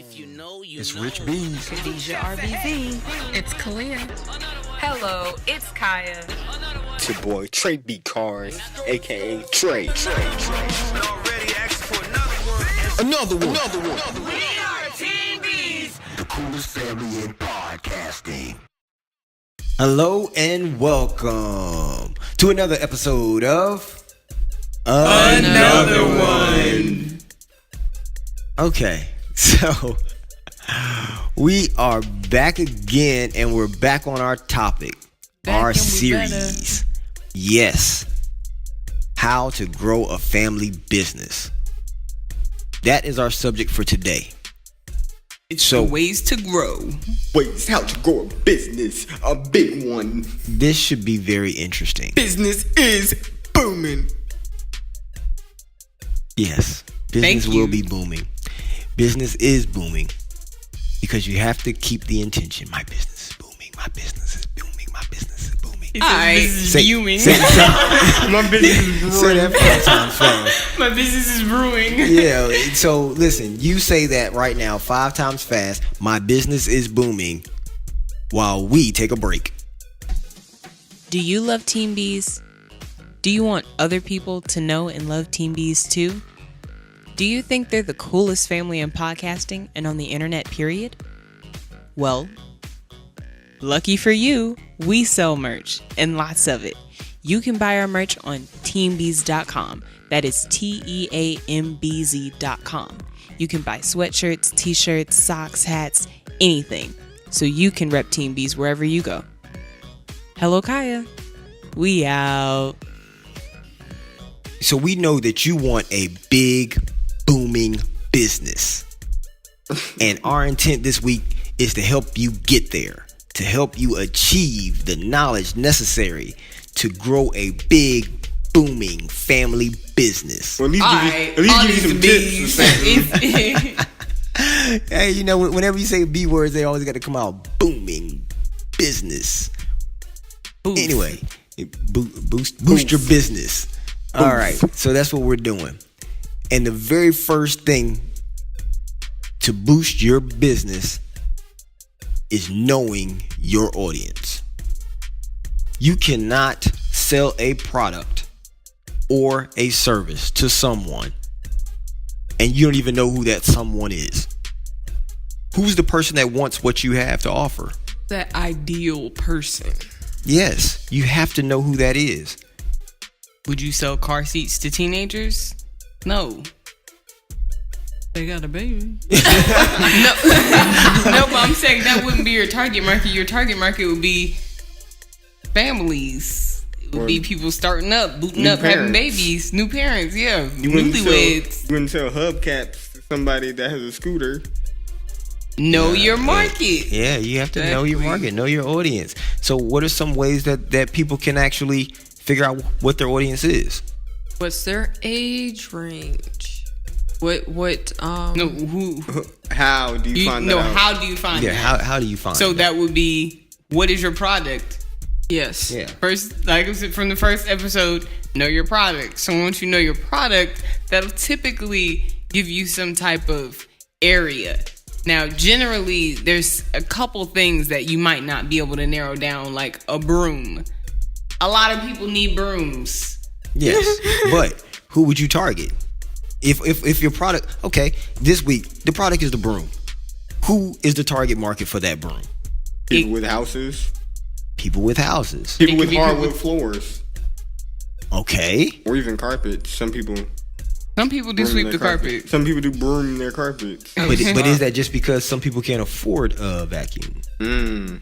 If you know, you It's know. Rich Beans. Khadijah RBV. It's Kalia. Hello, it's Kaya. It's your boy Trey B. Cars, aka Trey. Another one. We are Team Bees. The coolest family in podcasting. Hello and welcome to another episode of Another One. Okay, so we are back again, and we're back on our topic, our series. Yes, how to grow a family business. That is our subject for today. It's the ways to grow. Wait, how to grow a business, a big one. This should be very interesting. Business is booming. Yes, business Thank you. will be booming. Business is booming because you have to keep the intention. My business is booming. My business is booming. My business is booming. This is booming. My business is Say that 5 times fast. My business is brewing. Yeah, so listen, you say that right now 5 times fast. My business is booming while we take a break. Do you love Team Bees? Do you want other people to know and love Team Bees too? Do you think they're the coolest family in podcasting and on the internet, period? Well, lucky for you, we sell merch, and lots of it. You can buy our merch on teambees.com. That is TEAMBZ.com. You can buy sweatshirts, t-shirts, socks, hats, anything. So you can rep Team Bees wherever you go. Hello, Kaya. We out. So we know that you want a big, booming business. And our intent this week is to help you get there, to help you achieve the knowledge necessary to grow a big, booming family business. Well, at least give you some tips or something. Hey, you know, whenever you say B words, they always got to come out booming business. Boof. Anyway, boost your business. All right, so that's what we're doing. And the very first thing to boost your business is knowing your audience. You cannot sell a product or a service to someone and you don't even know who that someone is. Who's the person that wants what you have to offer? That ideal person. Yes, you have to know who that is. Would you sell car seats to teenagers? No. They got a baby. No, but I'm saying that wouldn't be your target market. Your target market would be families. It would be people starting up, booting up, having babies, new parents, yeah, newlyweds. You wouldn't sell hubcaps to somebody that has a scooter. Know your market. Yeah, you have to know your market, know your audience. So what are some ways that people can actually figure out what their audience is? What's their age range? No, who? How do you find that out? How do you find Yeah, that? how do you find So that? that would be, what is your product? Yes. Yeah. First, like I said from the first episode, know your product. So once you know your product, that'll typically give you some type of area. Now, generally, there's a couple things that you might not be able to narrow down, like a broom. A lot of people need brooms. Yes, but who would you target? If your product, okay, this week the product is the broom. Who is the target market for that broom? People with houses. People with houses. People with hardwood floors. Okay. Or even carpets. Some people do broom sweep their the carpet. Some people do broom their carpets. But is that just because some people can't afford a vacuum?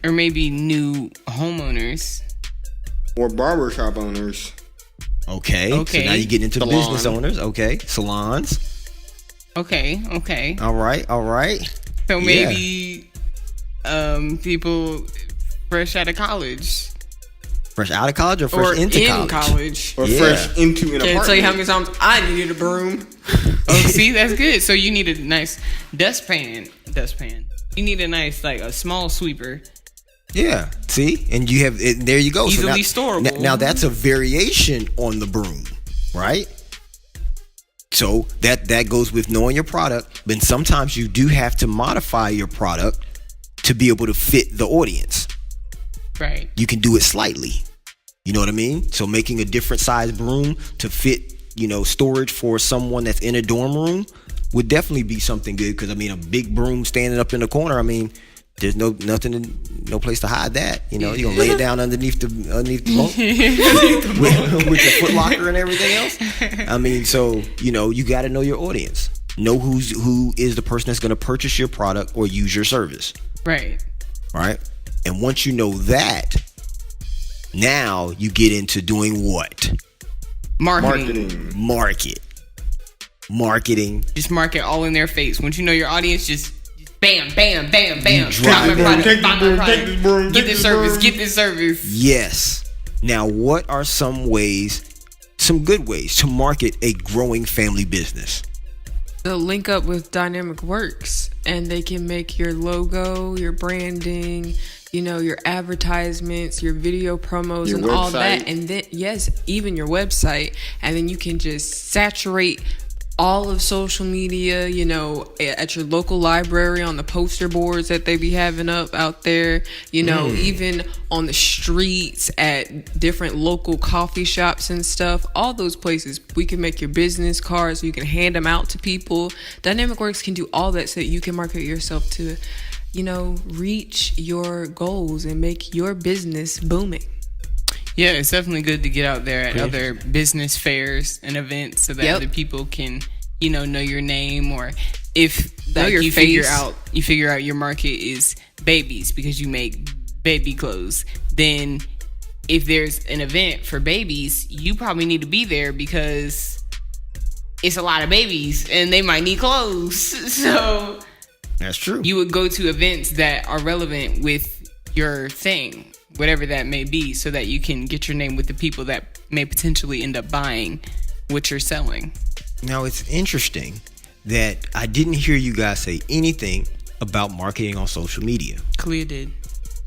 Or maybe new homeowners. Or barbershop owners. Okay. So now you get into Salon. business owners. Okay. Salons. Okay. All right. So maybe people fresh out of college. Fresh out of college or fresh into in college? Or Yeah. fresh into an Can't apartment. tell you how many times I needed a broom. Oh, see, that's good. So you need a nice dustpan. You need a nice, like a small sweeper. Yeah. See? And you have it, there you go. Easily so storable. Now that's a variation on the broom, right? So that goes with knowing your product. But sometimes you do have to modify your product to be able to fit the audience. Right. You can do it slightly. You know what I mean? So making a different size broom to fit, storage for someone that's in a dorm room would definitely be something good. Because I mean, a big broom standing up in the corner, I mean, there's no place to hide that. You're gonna lay it down underneath the bunk with your foot locker and everything else. I mean, so you got to know your audience. Know who is the person that's gonna purchase your product or use your service. Right. Right. And once you know that, now you get into doing what? Marketing. Marketing. Just market all in their face. Once you know your audience, just bam, bam, bam, bam. Drop Buy it. my product. Take Buy this my broom, take this product. broom, Get take this this service. broom. Get this service. Yes. Now, what are some good ways to market a growing family business? They'll link up with Dynamic Works, and they can make your logo, your branding, your advertisements, your video promos, Your and all website. that. And then, yes, even your website. And then you can just saturate all of social media, at your local library, on the poster boards that they be having up out there, even on the streets at different local coffee shops and stuff. All those places, we can make your business cards. You can hand them out to people. Dynamic Works can do all that so that you can market yourself to, reach your goals and make your business booming. Yeah, it's definitely good to get out there at other business fairs and events so that Yep. other people can, know your name, or if Know like your you face. figure out your market is babies because you make baby clothes. Then if there's an event for babies, you probably need to be there because it's a lot of babies and they might need clothes. So That's true. you would go to events that are relevant with your thing, whatever that may be, so that you can get your name with the people that may potentially end up buying what you're selling. Now, it's interesting that I didn't hear you guys say anything about marketing on social media. Kalia did.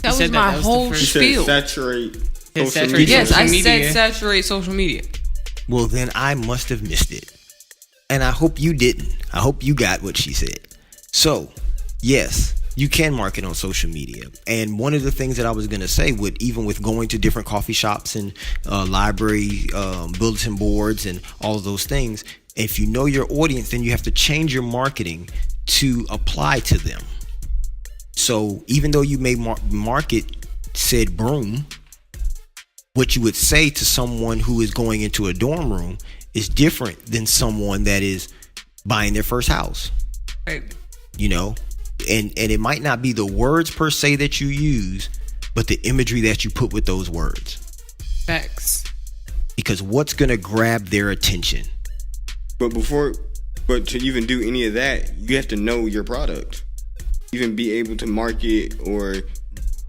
That was said my the whole first- She said spiel. saturate Yeah, social saturate media. Yes, I social media. said saturate social media. Well, then I must have missed it. And I hope you didn't. I hope you got what she said. So, yes, you can market on social media. And one of the things that I was going to say, even with going to different coffee shops and library bulletin boards and all of those things, if you know your audience, then you have to change your marketing to apply to them. So even though you may market said broom, what you would say to someone who is going into a dorm room is different than someone that is buying their first house. Right. And it might not be the words per se that you use, but the imagery that you put with those words. Facts. Because what's going to grab their attention? But to even do any of that, you have to know your product. Even be able to market or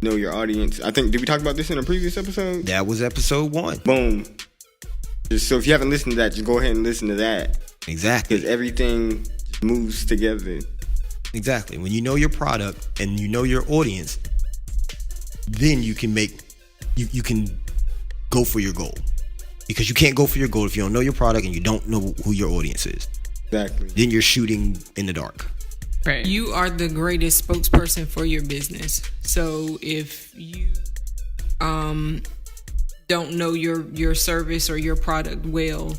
know your audience. I think, did we talk about this in a previous episode? That was episode 1. Boom. So if you haven't listened to that, just go ahead and listen to that. Exactly. Because everything just moves together. Exactly. When you know your product and you know your audience, then you can you can go for your goal. Because you can't go for your goal if you don't know your product and you don't know who your audience is. Exactly. Then you're shooting in the dark. Right. You are the greatest spokesperson for your business. So if you don't know your service or your product well,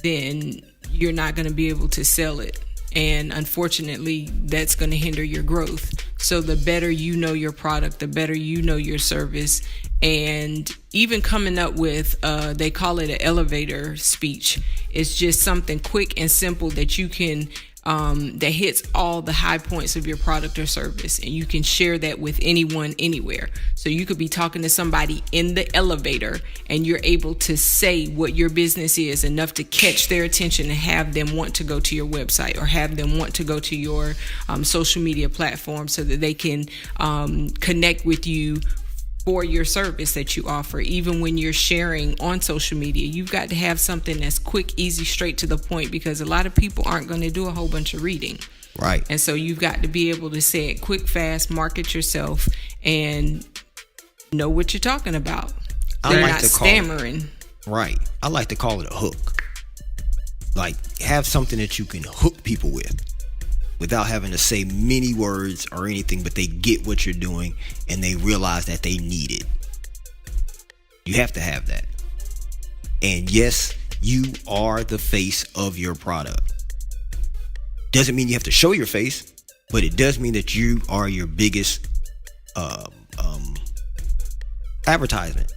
then you're not going to be able to sell it. And unfortunately, that's going to hinder your growth. So the better you know your product, the better you know your service. And even coming up with, they call it an elevator speech. It's just something quick and simple that you can, that hits all the high points of your product or service. And you can share that with anyone, anywhere. So you could be talking to somebody in the elevator and you're able to say what your business is enough to catch their attention and have them want to go to your website or have them want to go to your social media platform so that they can connect with you for your service that you offer. Even when you're sharing on social media, you've got to have something that's quick, easy, straight to the point, because a lot of people aren't going to do a whole bunch of reading. Right. And so you've got to be able to say it quick, fast, market yourself, and know what you're talking about. I They're like not to call it- stammering. Right. I like to call it a hook. Like, have something that you can hook people with without having to say many words or anything, but they get what you're doing and they realize that they need it. You have to have that. And yes, you are the face of your product. Doesn't mean you have to show your face, but it does mean that you are your biggest advertisement.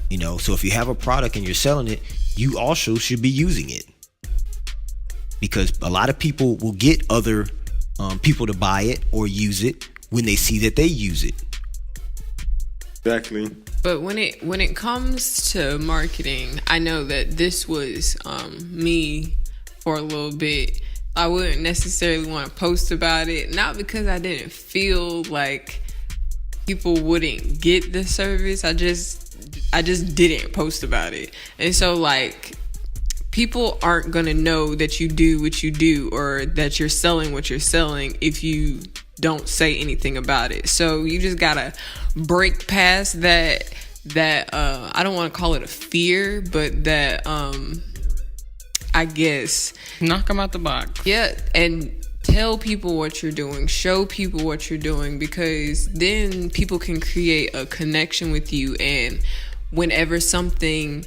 You know, so if you have a product and you're selling it, you also should be using it, because a lot of people will get other people to buy it or use it when they see that they use it. Exactly. But when it comes to marketing, I know that this was me for a little bit. I wouldn't necessarily want to post about it, not because I didn't feel like people wouldn't get the service. I just didn't post about it. And so, like, people aren't gonna know that you do what you do or that you're selling what you're selling if you don't say anything about it. So you just gotta break past that I don't want to call it a fear, but that I guess Knock them out the box. yeah, and tell people what you're doing, show people what you're doing, because then people can create a connection with you. And whenever something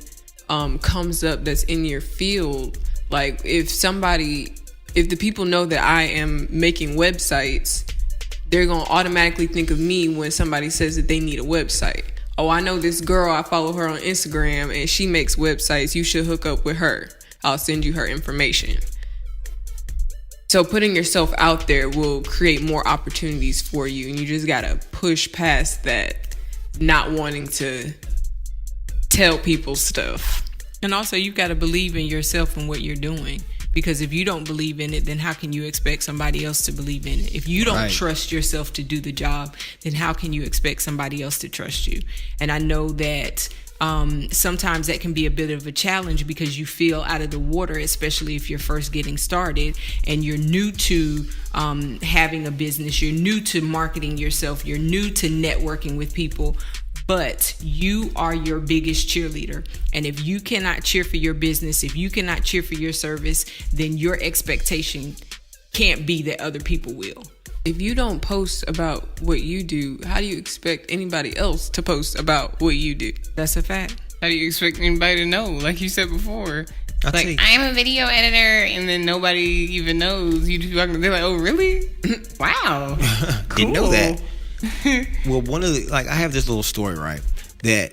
comes up that's in your field, like if the people know that I am making websites, they're gonna automatically think of me when somebody says that they need a website. Oh, I know this girl, I follow her on Instagram and she makes websites, you should hook up with her, I'll send you her information. So putting yourself out there will create more opportunities for you, and you just gotta push past that not wanting to tell people stuff. And also, you've got to believe in yourself and what you're doing, because if you don't believe in it, then how can you expect somebody else to believe in it? If you don't trust yourself to do the job, then how can you expect somebody else to trust you? And I know that sometimes that can be a bit of a challenge because you feel out of the water, especially if you're first getting started and you're new to having a business, you're new to marketing yourself, you're new to networking with people. But you are your biggest cheerleader. And if you cannot cheer for your business, if you cannot cheer for your service, then your expectation can't be that other people will. If you don't post about what you do, how do you expect anybody else to post about what you do? That's a fact. How do you expect anybody to know? Like you said before, like, I'm a video editor, and then nobody even knows. They're like, oh, really? Wow. Cool. Didn't know that. Well, I have this little story, right? That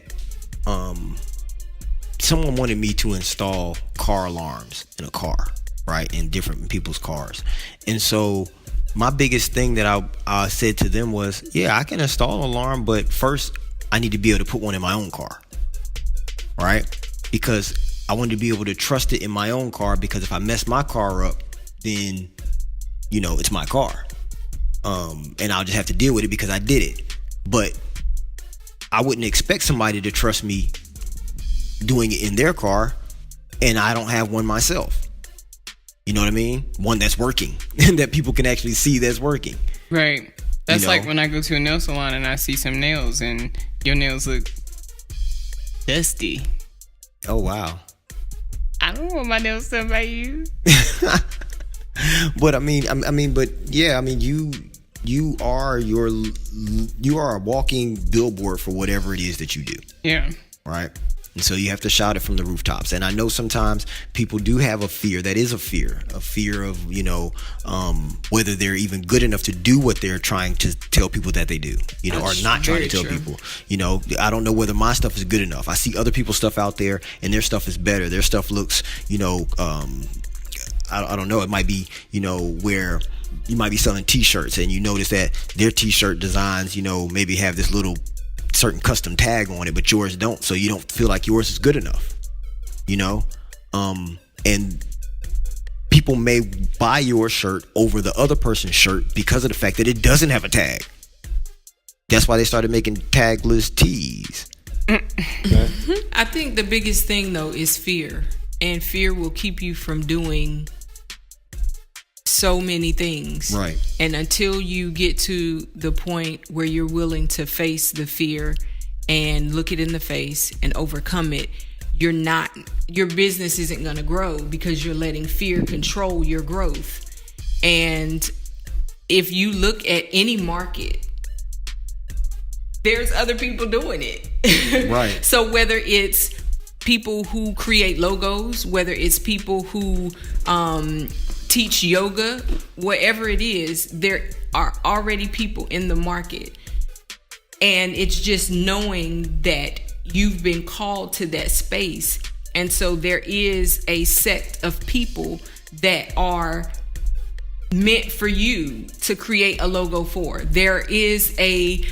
someone wanted me to install car alarms in a car, right? In different people's cars. And so my biggest thing that I said to them was, yeah, I can install an alarm, but first I need to be able to put one in my own car, right? Because I wanted to be able to trust it in my own car, because if I mess my car up, then, you know, it's my car. And I'll just have to deal with it because I did it. But I wouldn't expect somebody to trust me doing it in their car, and I don't have one myself. You know what I mean? One that's working and that people can actually see that's working. Right. That's, you know, like when I go to a nail salon and I see some nails and your nails look dusty. Oh, wow. I don't want my nails done by you. But you are a walking billboard for whatever it is that you do. Yeah. Right. And so you have to shout it from the rooftops. And I know sometimes people do have a fear. That is a fear of, you know, whether they're even good enough to do what they're trying to tell people that they do, you know, or not trying to tell people. You know, I don't know whether my stuff is good enough. I see other people's stuff out there and their stuff is better. Their stuff looks, you know, I don't know. It might be, you know, where you might be selling t-shirts and you notice that their t-shirt designs, you know, maybe have this little certain custom tag on it, but yours don't. So you don't feel like yours is good enough, you know? And people may buy your shirt over the other person's shirt because of the fact that it doesn't have a tag. That's why they started making tagless tees. I think the biggest thing, though, is fear. And fear will keep you from doing so many things. Right. And until you get to the point where you're willing to face the fear and look it in the face and overcome it, your business isn't going to grow because you're letting fear control your growth. And if you look at any market, there's other people doing it. Right. So whether it's people who create logos, whether it's people who teach yoga, whatever it is, there are already people in the market. And it's just knowing that you've been called to that space. And so there is a set of people that are meant for you to create a logo for. There is a,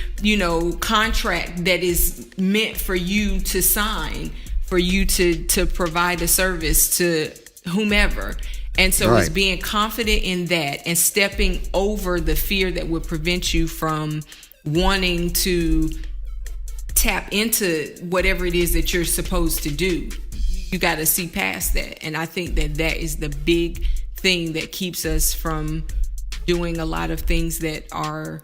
contract that is meant for you to sign, for you to provide a service to whomever. And so Right. it's being confident in that and stepping over the fear that would prevent you from wanting to tap into whatever it is that you're supposed to do. You got to see past that. And I think that is the big thing that keeps us from doing a lot of things that are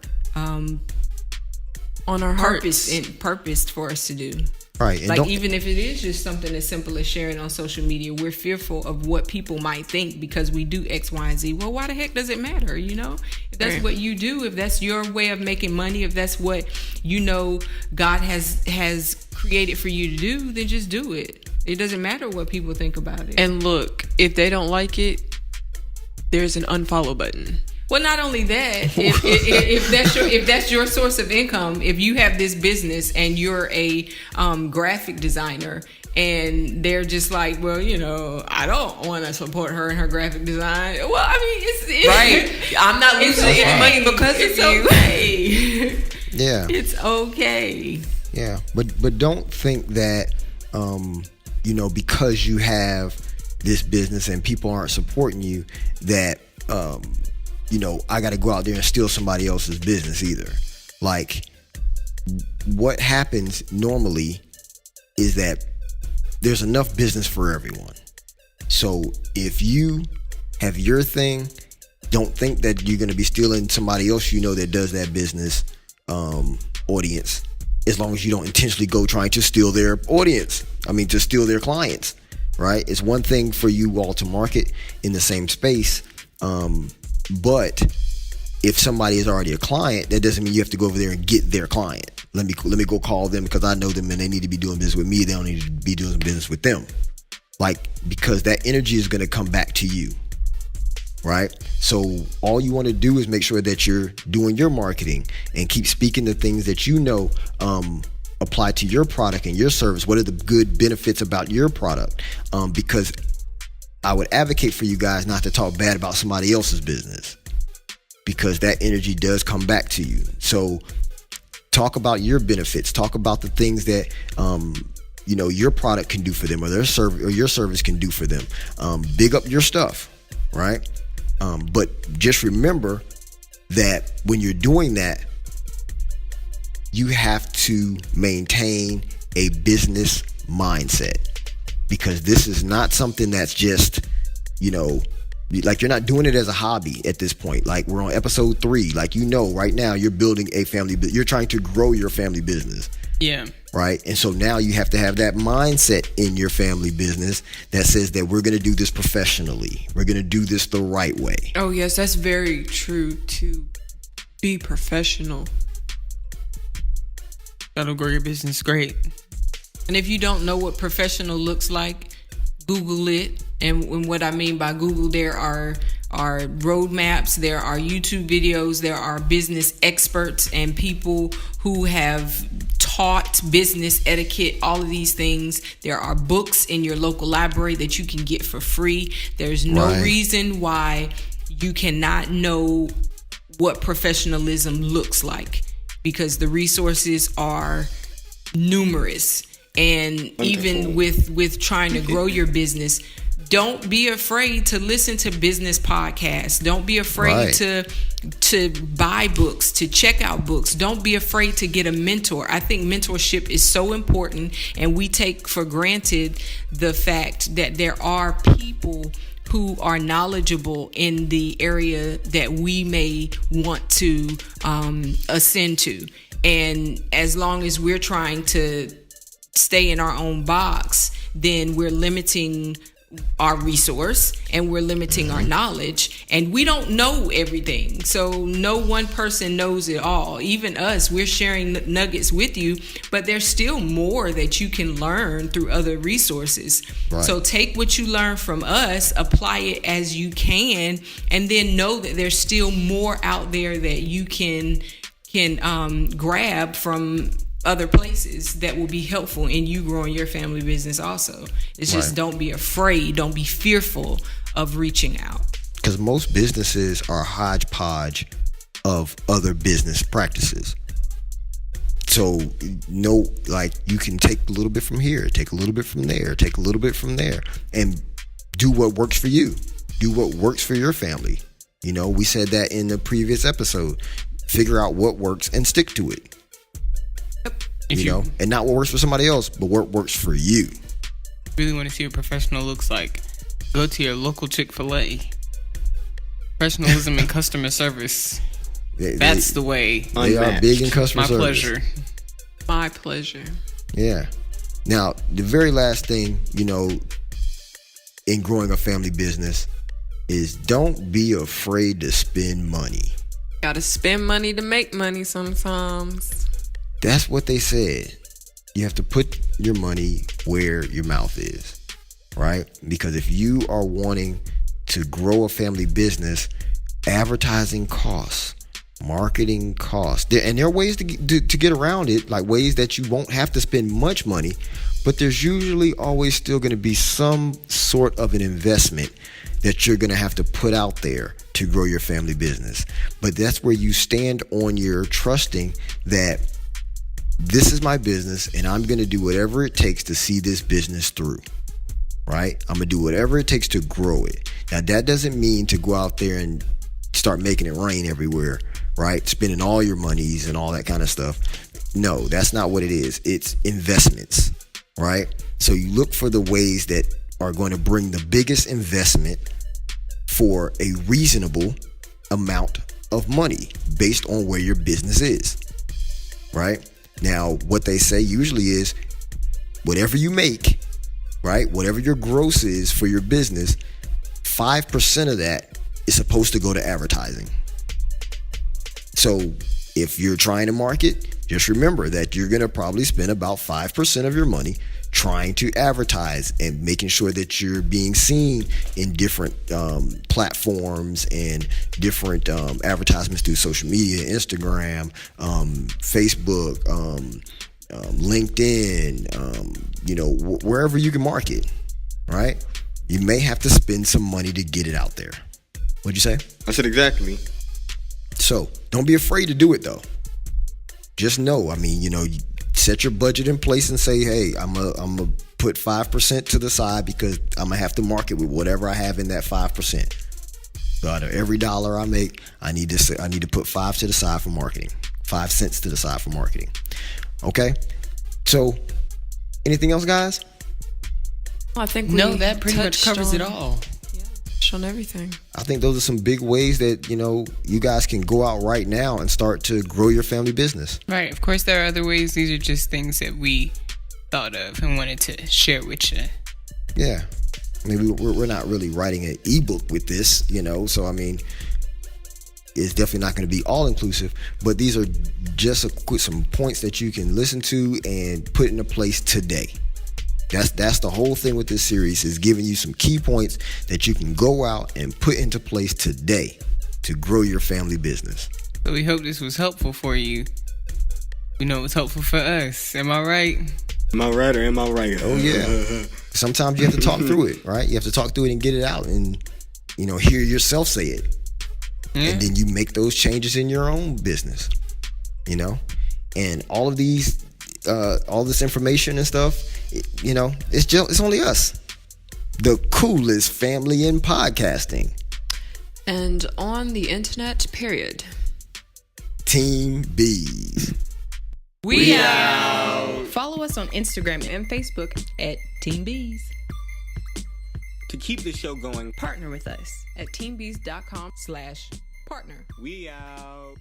On our hearts. purposed for us to do. Right. And Like don't- even if it is just something as simple as sharing on social media, we're fearful of what people might think because we do X, Y, and Z. Well, why the heck does it matter? If that's Right. what you do, if that's your way of making money, if that's what God has created for you to do, then just do it. It doesn't matter what people think about it. And look, if they don't like it, there's an unfollow button. Well, not only that, if that's your source of income, if you have this business and you're a graphic designer and they're just like, well, I don't want to support her in her graphic design. Well, I mean, it's Right. I'm not it's losing any okay. money because It's of you. okay. yeah. It's okay. Yeah, but don't think that because you have this business and people aren't supporting you that I got to go out there and steal somebody else's business either. Like, what happens normally is that there's enough business for everyone. So if you have your thing, don't think that you're going to be stealing somebody else that does that business audience, as long as you don't intentionally go trying to steal their audience. To steal their clients, right? It's one thing for you all to market in the same space, but if somebody is already a client, that doesn't mean you have to go over there and get their client. Let me go call them because I know them and they need to be doing business with me. They don't need to be doing business with them. Because that energy is going to come back to you, right? So all you want to do is make sure that you're doing your marketing and keep speaking the things that apply to your product and your service. What are the good benefits about your product? Because I would advocate for you guys not to talk bad about somebody else's business, because that energy does come back to you. So talk about your benefits. Talk about the things that your product can do for them, or your service can do for them. Big up your stuff, right? But just remember that when you're doing that, you have to maintain a business mindset, because this is not something that's just, you're not doing it as a hobby at this point. Like, we're on episode 3. Right now you're building a family, but you're trying to grow your family business. Yeah. Right. And so now you have to have that mindset in your family business that says that we're going to do this professionally. We're going to do this the right way. Oh, yes, that's very true. To be professional. That'll grow your business great. And if you don't know what professional looks like, Google it. And what I mean by Google, there are roadmaps, there are YouTube videos, there are business experts and people who have taught business etiquette, all of these things. There are books in your local library that you can get for free. There's no Right. reason why you cannot know what professionalism looks like, because the resources are numerous. And even with trying to grow your business, don't be afraid to listen to business podcasts. Don't be afraid Right. to buy books, to check out books. Don't be afraid to get a mentor. I think mentorship is so important, and we take for granted the fact that there are people who are knowledgeable in the area that we may want to ascend to. And as long as we're trying to stay in our own box, then we're limiting our resource and we're limiting our knowledge, and we don't know everything. So no one person knows it all. Even us, we're sharing nuggets with you, but there's still more that you can learn through other resources. Right. So take what you learn from us, apply it as you can, and then know that there's still more out there that you can grab from other places that will be helpful in you growing your family business also. It's just Right. don't be afraid, don't be fearful of reaching out. Because most businesses are a hodgepodge of other business practices. So, like you can take a little bit from here, take a little bit from there, take a little bit from there, and do what works for you. Do what works for your family. We said that in the previous episode. Figure out what works and stick to it. And not what works for somebody else, but what works for you. Really want to see what professional looks like, go to your local Chick-fil-A. Professionalism and customer service. That's the way. They are big in customer My service. pleasure. My pleasure. Yeah. Now, the very last thing, in growing a family business is don't be afraid to spend money. Gotta spend money to make money sometimes. That's what they said. You have to put your money where your mouth is, right? Because if you are wanting to grow a family business, advertising costs, marketing costs, and there are ways to get around it, like ways that you won't have to spend much money, but there's usually always still going to be some sort of an investment that you're going to have to put out there to grow your family business. But that's where you stand on your trusting that this is my business and I'm going to do whatever it takes to see this business through, right? I'm going to do whatever it takes to grow it. Now, that doesn't mean to go out there and start making it rain everywhere, right? Spending all your monies and all that kind of stuff. No, that's not what it is. It's investments, right? So you look for the ways that are going to bring the biggest investment for a reasonable amount of money based on where your business is, right? Now, what they say usually is whatever you make, right? Whatever your gross is for your business, 5% of that is supposed to go to advertising. So if you're trying to market, just remember that you're going to probably spend about 5% of your money trying to advertise and making sure that you're being seen in different platforms and different advertisements through social media, Instagram, Facebook, LinkedIn, wherever you can market, right? You may have to spend some money to get it out there. What'd you say? I said exactly. So don't be afraid to do it though. Just know, you set your budget in place and say, hey, I'm gonna put 5% to the side because I'm gonna have to market with whatever I have in that 5%. So out of every dollar I make, I need to put 5 to the side for marketing. 5 cents to the side for marketing. Okay? So anything else, guys? I think we No, that pretty much touched covers it on- all. On everything. I think those are some big ways that, you guys can go out right now and start to grow your family business. Right. Of course, there are other ways. These are just things that we thought of and wanted to share with you. Yeah. We're not really writing an ebook with this, so it's definitely not going to be all inclusive, but these are just some points that you can listen to and put into place today. That's the whole thing with this series, is giving you some key points that you can go out and put into place today to grow your family business. So we hope this was helpful for you. We know it was helpful for us. Am I right? Am I right or am I right? Oh yeah. Sometimes you have to talk through it, right? You have to talk through it and get it out and, hear yourself say it. Yeah. And then you make those changes in your own business, and all of these, all this information and stuff, it's only us, the coolest family in podcasting. And on the internet, period. Team Bees. We out. Follow us on Instagram and Facebook at Team Bees. To keep the show going, Partner with us At teambees.com/partner. we out.